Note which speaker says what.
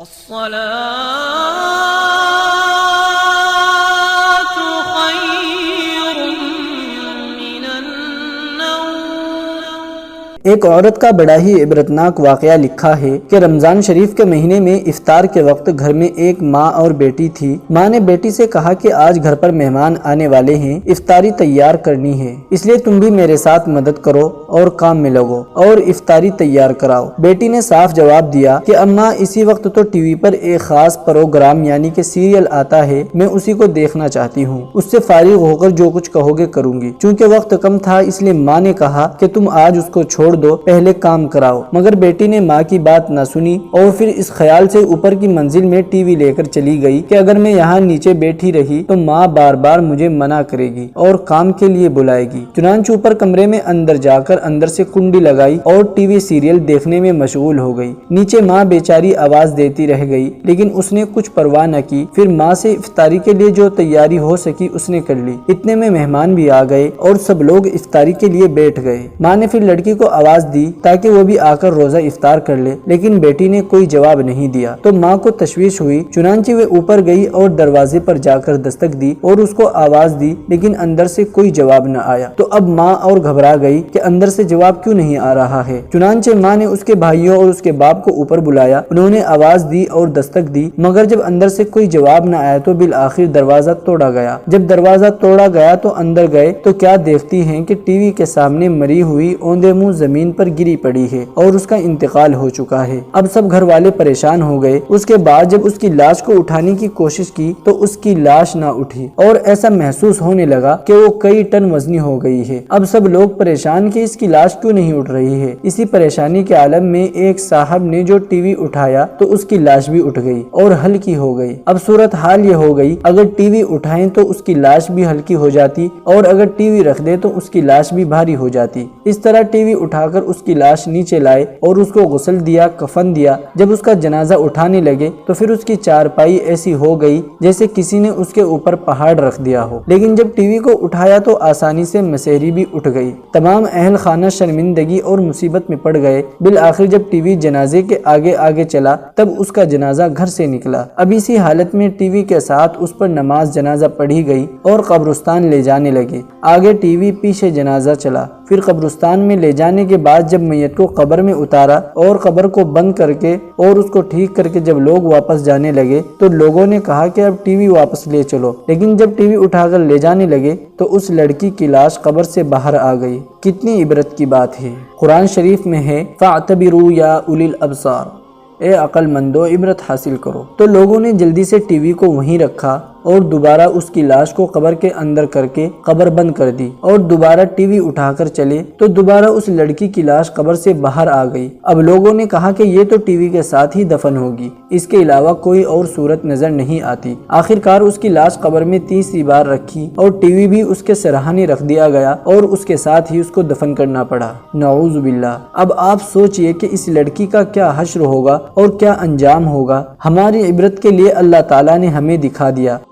Speaker 1: الصلاة خير من النوم۔
Speaker 2: ایک عورت کا بڑا ہی عبرتناک واقعہ لکھا ہے کہ رمضان شریف کے مہینے میں افطار کے وقت گھر میں ایک ماں اور بیٹی تھی۔ ماں نے بیٹی سے کہا کہ آج گھر پر مہمان آنے والے ہیں، افطاری تیار کرنی ہے، اس لیے تم بھی میرے ساتھ مدد کرو اور کام میں لگو اور افطاری تیار کراؤ۔ بیٹی نے صاف جواب دیا کہ اماں اسی وقت تو ٹی وی پر ایک خاص پروگرام یعنی کہ سیریل آتا ہے، میں اسی کو دیکھنا چاہتی ہوں، اس سے فارغ ہو کر جو کچھ کہو گے کروں گی۔ چونکہ وقت کم تھا اس لیے ماں نے کہا کہ تم آج اس کو چھوڑ دو، پہلے کام کراؤ، مگر بیٹی نے ماں کی بات نہ سنی اور پھر اس خیال سے اوپر کی منزل میں ٹی وی لے کر چلی گئی کہ اگر میں یہاں نیچے بیٹھی رہی تو ماں بار بار مجھے منع کرے گی اور کام کے لیے بلائے گی۔ چنانچہ اوپر کمرے میں اندر جا کر اندر سے کنڈی لگائی اور ٹی وی سیریل دیکھنے میں مشغول ہو گئی۔ نیچے ماں بیچاری آواز دیتی رہ گئی لیکن اس نے کچھ پرواہ نہ کی۔ پھر ماں سے افطاری کے لیے جو تیاری ہو سکی اس نے کر لی۔ اتنے میں مہمان بھی آ گئے اور سب لوگ افطاری کے لیے بیٹھ گئے۔ ماں نے پھر لڑکی کو آواز دی تاکہ وہ بھی آ کر روزہ افطار کر لے، لیکن بیٹی نے کوئی جواب نہیں دیا تو ماں کو تشویش ہوئی۔ چنانچہ وہ اوپر گئی اور دروازے پر جا کر دستک دی اور اس کو آواز دی، لیکن اندر سے کوئی جواب نہ آیا۔ تو اب ماں اور گھبرا گئی کہ اندر سے جواب کیوں نہیں آ رہا ہے۔ چنانچہ ماں نے اس کے بھائیوں اور اس کے باپ کو اوپر بلایا، انہوں نے آواز دی اور دستک دی، مگر جب اندر سے کوئی جواب نہ آیا تو بالآخر دروازہ توڑا گیا۔ جب دروازہ توڑا گیا تو اندر گئے تو کیا دیکھتی ہیں کہ ٹی وی کے سامنے مری ہوئی اوندے منہ زمین پر گری پڑی ہے اور اس کا انتقال ہو چکا ہے۔ اب سب گھر والے پریشان ہو گئے۔ اس کے بعد جب اس کی لاش کو اٹھانے کی کوشش کی تو اس کی لاش نہ اٹھی اور ایسا محسوس ہونے لگا کہ وہ کئی ٹن وزنی ہو گئی ہے۔ اب سب لوگ پریشان کہ اس کی لاش کیوں نہیں اٹھ رہی ہے۔ اسی پریشانی کے عالم میں ایک صاحب نے جو ٹی وی اٹھایا تو اس کی لاش بھی اٹھ گئی اور ہلکی ہو گئی۔ اب صورت حال یہ ہو گئی اگر ٹی وی اٹھائیں تو اس کی لاش بھی ہلکی ہو جاتی اور اگر ٹی وی رکھ دے تو اس کی لاش بھی بھاری ہو جاتی۔ اس طرح ٹی وی اٹھا کر اس کی لاش نیچے لائے اور اس کو غسل دیا، کفن دیا۔ جب اس کا جنازہ اٹھانے لگے تو پھر اس کی چارپائی ایسی ہو گئی جیسے کسی نے اس کے اوپر پہاڑ رکھ دیا ہو، لیکن جب ٹی وی کو اٹھایا تو آسانی سے مسیری بھی اٹھ گئی۔ تمام اہل خانہ شرمندگی اور مصیبت میں پڑ گئے۔ بالآخر جب ٹی وی جنازے کے آگے آگے چلا تب اس کا جنازہ گھر سے نکلا۔ اب اسی حالت میں ٹی وی کے ساتھ اس پر نماز جنازہ پڑھی گئی اور قبرستان لے جانے لگے۔ آگے ٹی وی، پیچھے جنازہ چلا۔ پھر قبرستان میں لے جانے کے بعد جب میت کو قبر میں اتارا اور قبر کو بند کر کے اور اس کو ٹھیک کر کے جب لوگ واپس جانے لگے تو لوگوں نے کہا کہ اب ٹی وی واپس لے چلو، لیکن جب ٹی وی اٹھا کر لے جانے لگے تو اس لڑکی کی لاش قبر سے باہر آ گئی۔ کتنی عبرت کی بات ہے۔ قرآن شریف میں ہے فَاعْتَبِرُوا يَا أُولِي الْأَبْصَارِ، اے عقل مندو عبرت حاصل کرو۔ تو لوگوں نے جلدی سے ٹی وی کو وہیں رکھا اور دوبارہ اس کی لاش کو قبر کے اندر کر کے قبر بند کر دی اور دوبارہ ٹی وی اٹھا کر چلے تو دوبارہ اس لڑکی کی لاش قبر سے باہر آ گئی۔ اب لوگوں نے کہا کہ یہ تو ٹی وی کے ساتھ ہی دفن ہوگی، اس کے علاوہ کوئی اور صورت نظر نہیں آتی۔ آخرکار اس کی لاش قبر میں تیسری بار رکھی اور ٹی وی بھی اس کے سرہانے رکھ دیا گیا اور اس کے ساتھ ہی اس کو دفن کرنا پڑا۔ نعوذ باللہ۔ اب آپ سوچئے کہ اس لڑکی کا کیا حشر ہوگا اور کیا انجام ہوگا۔ ہماری عبرت کے لیے اللہ تعالیٰ نے ہمیں دکھا دیا۔